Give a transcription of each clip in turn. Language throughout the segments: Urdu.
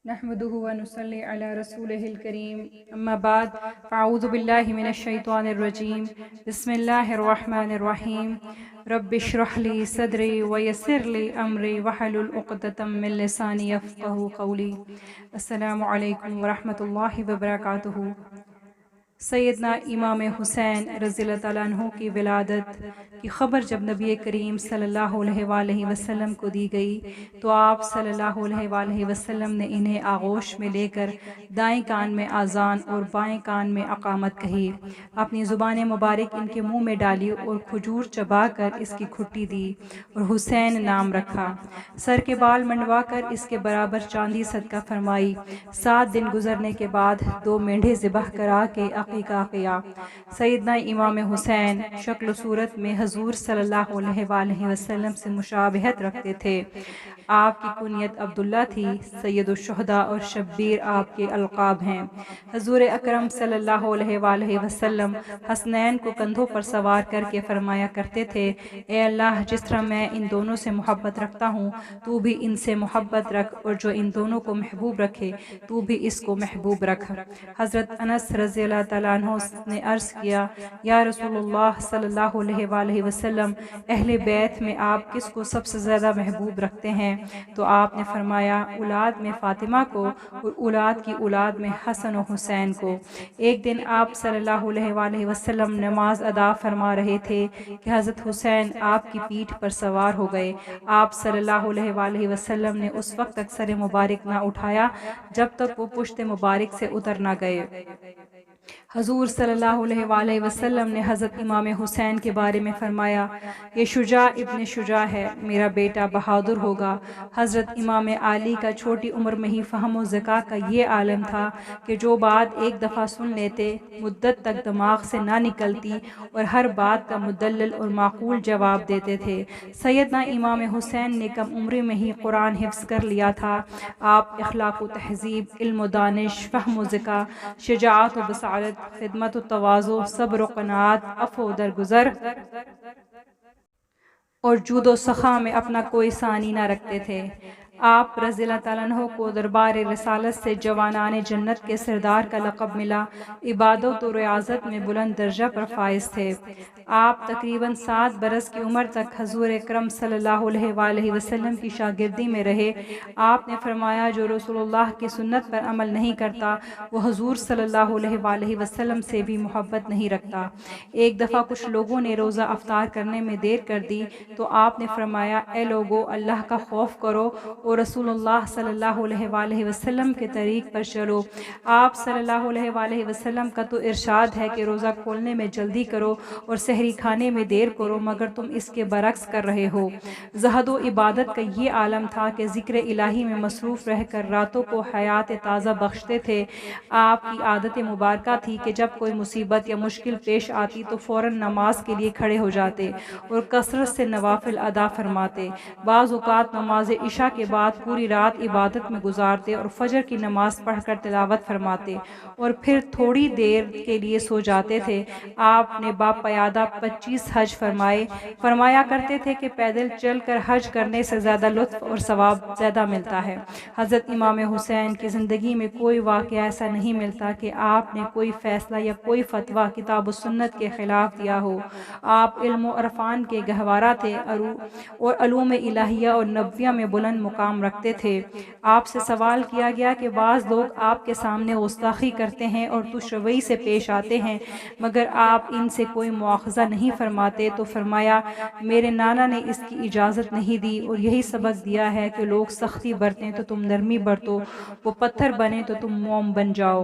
نحمده ونصلي على رسوله الكريم اما بعد فاعوذ بالله من الشيطان الرجيم بسم الله الرحمن الرحيم رب اشرح لي صدري ويسر لي امري واحلل عقدة من لساني يفقهوا قولي السلام علیکم ورحمۃ اللہ وبرکاتہ۔ سیدنا امام حسین رضی اللہ تعالیٰ عنہ کی ولادت کی خبر جب نبی کریم صلی اللہ علیہ وآلہ وسلم کو دی گئی تو آپ صلی اللہ علیہ وآلہ وسلم نے انہیں آغوش میں لے کر دائیں کان میں آذان اور بائیں کان میں اقامت کہی، اپنی زبان مبارک ان کے منہ میں ڈالی اور کھجور چبا کر اس کی کھٹی دی اور حسین نام رکھا۔ سر کے بال منڈوا کر اس کے برابر چاندی صدقہ فرمائی۔ 7 دن گزرنے کے بعد 2 مینڈھے ذبح کرا کے عقیقہ کیا۔ سیدنا امام حسین شکل و صورت میں حضور صلی اللہ علیہ وآلہ وسلم سے مشابہت رکھتے تھے۔ آپ کی کنیت عبداللہ تھی۔ سید الشہداء اور شبیر آپ کے القاب ہیں۔ حضور اکرم صلی اللہ علیہ وآلہ وسلم حسنین کو کندھوں پر سوار کر کے فرمایا کرتے تھے، اے اللہ، جس طرح میں ان دونوں سے محبت رکھتا ہوں تو بھی ان سے محبت رکھ، اور جو ان دونوں کو محبوب رکھے تو بھی اس کو محبوب رکھ۔ حضرت انس رضی اللہ تعالیٰ عنہ نے عرض کیا، یا رسول اللہ صلی اللہ علیہ وآلہ وسلم، اہل بیت میں آپ کس کو سب سے زیادہ محبوب رکھتے ہیں؟ تو آپ نے فرمایا، اولاد میں فاطمہ کو اور اولاد کی اولاد میں حسن و حسین کو۔ ایک دن آپ صلی اللہ علیہ وآلہ وسلم نماز ادا فرما رہے تھے کہ حضرت حسین آپ کی پیٹھ پر سوار ہو گئے۔ آپ صلی اللہ علیہ وآلہ وسلم نے اس وقت تک سر مبارک نہ اٹھایا جب تک وہ پشت مبارک سے اتر نہ گئے۔ حضور صلی اللہ علیہ وآلہ وسلم نے حضرت امام حسین کے بارے میں فرمایا، یہ شجاع ابن شجاع ہے، میرا بیٹا بہادر ہوگا۔ حضرت امام علی کا چھوٹی عمر میں ہی فہم و ذکا کا یہ عالم تھا کہ جو بات ایک دفعہ سن لیتے مدت تک دماغ سے نہ نکلتی اور ہر بات کا مدلل اور معقول جواب دیتے تھے۔ سیدنا امام حسین نے کم عمری میں ہی قرآن حفظ کر لیا تھا۔ آپ اخلاق و تہذیب، علم و دانش، فہم و ذکا، شجاعت و بصارت، خدمت و تواضع، صبر و قناعت، عفو و درگزر اور جود و سخا میں اپنا کوئی ثانی نہ رکھتے تھے۔ آپ رضی اللہ تعالیٰ عنہ کو دربار رسالت سے جوانان جنت کے سردار کا لقب ملا۔ عبادت و ریاضت میں بلند درجہ پر فائز تھے۔ آپ تقریباً 7 برس کی عمر تک حضور اکرم صلی اللہ علیہ وآلہ وسلم کی شاگردی میں رہے۔ آپ نے فرمایا، جو رسول اللہ کی سنت پر عمل نہیں کرتا وہ حضور صلی اللہ علیہ وآلہ وسلم سے بھی محبت نہیں رکھتا۔ ایک دفعہ کچھ لوگوں نے روزہ افطار کرنے میں دیر کر دی تو آپ نے فرمایا، اے لوگو، اللہ کا خوف کرو اور رسول اللہ صلی اللہ علیہ وآلہ وسلم کے طریق پر چلو۔ آپ صلی اللہ علیہ وآلہ وسلم کا تو ارشاد ہے کہ روزہ کھولنے میں جلدی کرو اور سحری کھانے میں دیر کرو، مگر تم اس کے برعکس کر رہے ہو۔ زہد و عبادت کا یہ عالم تھا کہ ذکر الہی میں مصروف رہ کر راتوں کو حیات تازہ بخشتے تھے۔ آپ کی عادت مبارکہ تھی کہ جب کوئی مصیبت یا مشکل پیش آتی تو فوراً نماز کے لیے کھڑے ہو جاتے اور کثرت سے نوافل ادا فرماتے۔ بعض اوقات نماز عشاء کے بعد پوری رات عبادت میں گزارتے اور فجر کی نماز پڑھ کر تلاوت فرماتے اور پھر تھوڑی دیر کے لیے سو جاتے تھے۔ آپ نے باقاعدہ 25 حج فرمایا کرتے تھے کہ پیدل چل کر حج کرنے سے زیادہ لطف اور ثواب زیادہ ملتا ہے۔ حضرت امام حسین کی زندگی میں کوئی واقعہ ایسا نہیں ملتا کہ آپ نے کوئی فیصلہ یا کوئی فتویٰ کتاب و سنت کے خلاف دیا ہو۔ آپ علم و عرفان کے گہوارہ تھے اور علوم الہیہ اور نبویہ میں بلند مقام رکھتے تھے۔ آپ سے سوال کیا گیا کہ بعض لوگ آپ کے سامنے گستاخی کرتے ہیں اور تش روی سے پیش آتے ہیں مگر آپ ان سے کوئی مواخذہ نہیں فرماتے، تو فرمایا، میرے نانا نے اس کی اجازت نہیں دی اور یہی سبق دیا ہے کہ لوگ سختی برتیں تو تم نرمی برتو، وہ پتھر بنے تو تم موم بن جاؤ۔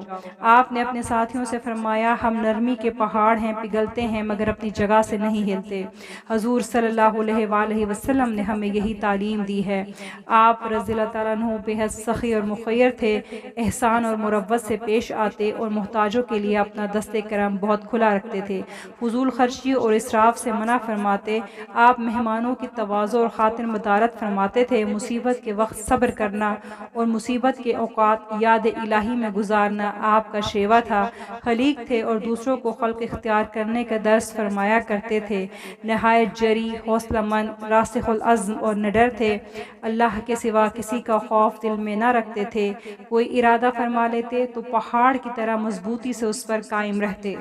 آپ نے اپنے ساتھیوں سے فرمایا، ہم نرمی کے پہاڑ ہیں، پگھلتے ہیں مگر اپنی جگہ سے نہیں ہلتے۔ حضور صلی اللہ علیہ وآلہ وسلم نے ہمیں یہی تعلیم دی ہے۔ آپ رضی اللہ تعالیٰ عنہ بے حد سخی اور مخیر تھے، احسان اور مروت سے پیش آتے اور محتاجوں کے لیے اپنا دست کرم بہت کھلا رکھتے تھے۔ فضول خرچی اور اسراف سے منع فرماتے۔ آپ مہمانوں کی تواضع اور خاطر مدارت فرماتے تھے۔ مصیبت کے وقت صبر کرنا اور مصیبت کے اوقات یاد الہی میں گزارنا آپ کا شیوا تھا۔ خلیق تھے اور دوسروں کو خلق اختیار کرنے کا درس فرمایا کرتے تھے۔ نہایت جری، حوصلہ مند، راسخ العزم اور نڈر تھے۔ اللہ کے سوا کسی کا خوف دل میں نہ رکھتے تھے، کوئی ارادہ فرما لیتے تو پہاڑ کی طرح مضبوطی سے اس پر قائم رہتے،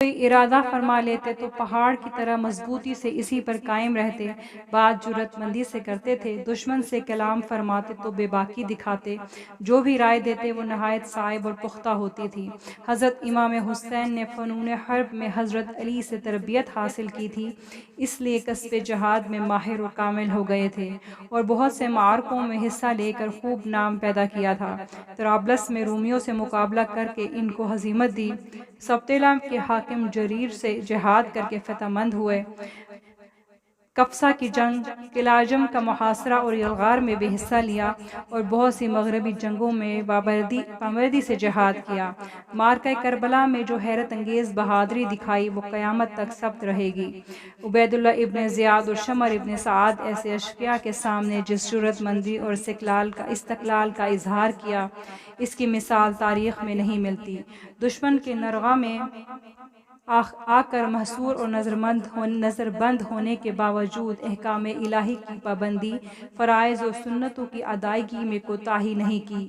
کوئی ارادہ فرما لیتے تو پہاڑ کی طرح مضبوطی سے اسی پر قائم رہتے، بات جرات مندی سے کرتے تھے، دشمن سے کلام فرماتے تو بے باکی دکھاتے، جو بھی رائے دیتے وہ نہایت صائب اور پختہ ہوتی تھی۔ حضرت امام حسین نے فنون حرب میں حضرت علی سے تربیت حاصل کی تھی، اس لیے کسب جہاد میں ماہر و کامل ہو گئے تھے اور بہت سے معرکوں میں حصہ لے کر خوب نام پیدا کیا تھا۔ طرابلس میں رومیوں سے مقابلہ کر کے ان کو ہزیمت دی، سبتیلا کے حاکم جریر سے جہاد کر کے فتح مند ہوئے، کفسا کی جنگ، کلاجم کا محاصرہ اور یلغار میں بھی حصہ لیا اور بہت سی مغربی جنگوں میں بامردی سے جہاد کیا۔ معرکہ کربلا میں جو حیرت انگیز بہادری دکھائی وہ قیامت تک ثبت رہے گی۔ عبید اللہ ابن زیاد اور شمر ابن سعد ایسے اشقیاء کے سامنے جس جرات مندی اور استقلال کا اظہار کیا، اس کی مثال تاریخ میں نہیں ملتی۔ دشمن کے نرغہ میں آ کر محصور اور نظر بند ہونے کے باوجود احکام الہی کی پابندی، فرائض و سنتوں کی ادائیگی میں کوتاہی نہیں کی،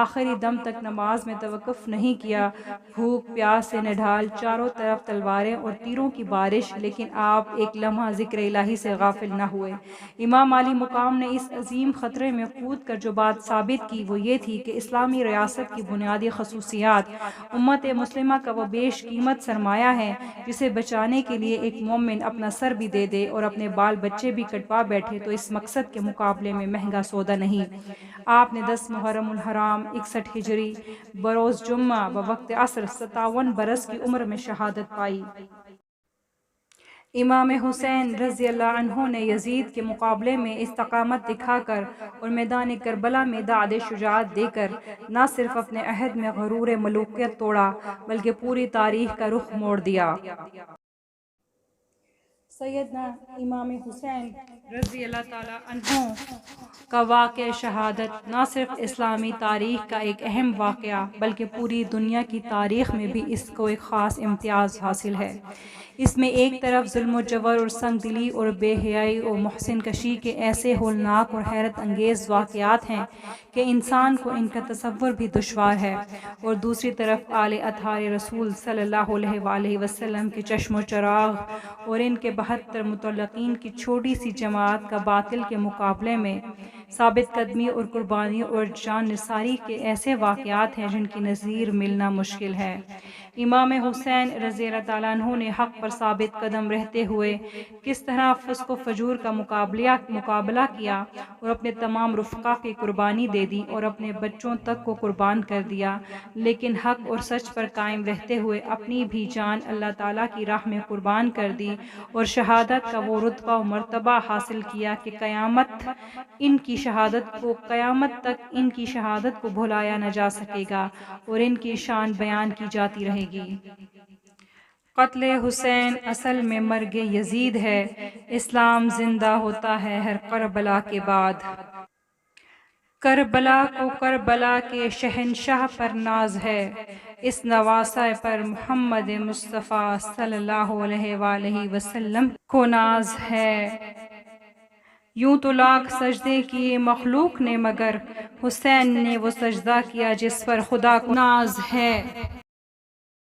آخری دم تک نماز میں توقف نہیں کیا، بھوک پیاس سے نڈھال، چاروں طرف تلواریں اور تیروں کی بارش، لیکن آپ ایک لمحہ ذکر الہی سے غافل نہ ہوئے۔ امام علی مقام نے اس عظیم خطرے میں کود کر جو بات ثابت کی وہ یہ تھی کہ اسلامی ریاست کی بنیادی خصوصیات، امت مسلمہ کا وہ بیش قیمت سرمایہ ہے جسے بچانے کے لیے ایک مومن اپنا سر بھی دے دے اور اپنے بال بچے بھی کٹوا بیٹھے تو اس مقصد کے مقابلے میں مہنگا سودا نہیں۔ آپ نے 10 محرم الحرام 61 ہجری بروز جمعہ بوقت عصر 57 برس کی عمر میں شہادت پائی۔ امام حسین رضی اللہ عنہ نے یزید کے مقابلے میں استقامت دکھا کر اور میدان کربلا میں دعد شجاعت دے کر نہ صرف اپنے عہد میں غرور ملوکیت توڑا بلکہ پوری تاریخ کا رخ موڑ دیا۔ سیدنا امام حسین رضی اللہ تعالیٰ عنہ کا واقعہ شہادت نہ صرف اسلامی تاریخ کا ایک اہم واقعہ بلکہ پوری دنیا کی تاریخ میں بھی اس کو ایک خاص امتیاز حاصل ہے۔ اس میں ایک طرف ظلم و جبر اور سنگ دلی اور بے حیائی اور محسن کشی کے ایسے ہولناک اور حیرت انگیز واقعات ہیں کہ انسان کو ان کا تصور بھی دشوار ہے، اور دوسری طرف آل اطہار رسول صلی اللہ علیہ وآلہ وسلم کے چشم و چراغ اور ان کے 72 متعلقین کی چھوٹی سی جماعت کا باطل کے مقابلے میں ثابت قدمی اور قربانی اور جان نثاری کے ایسے واقعات ہیں جن کی نظیر ملنا مشکل ہے۔ امام حسین رضی اللہ تعالیٰ عنہ نے حق پر ثابت قدم رہتے ہوئے کس طرح فسق و فجور کا مقابلہ کیا اور اپنے تمام رفقا کی قربانی دے دی اور اپنے بچوں تک کو قربان کر دیا، لیکن حق اور سچ پر قائم رہتے ہوئے اپنی بھی جان اللہ تعالیٰ کی راہ میں قربان کر دی اور شہادت کا وہ رتبہ و مرتبہ حاصل کیا کہ قیامت تک ان کی شہادت کو بھلایا نہ جا سکے گا اور ان کی شان بیان کی جاتی رہے گی۔ قتل حسین اصل میں مرگ یزید ہے، اسلام زندہ ہوتا ہے ہر کربلا کے بعد۔ کربلا کو کربلا کے شہنشاہ پر ناز ہے، اس نواسہ پر محمد مصطفیٰ صلی اللہ علیہ وآلہ وسلم کو ناز ہے۔ یوں تو لاکھ سجدے کیے مخلوق نے مگر حسین نے وہ سجدہ کیا جس پر خدا کو ناز ہے۔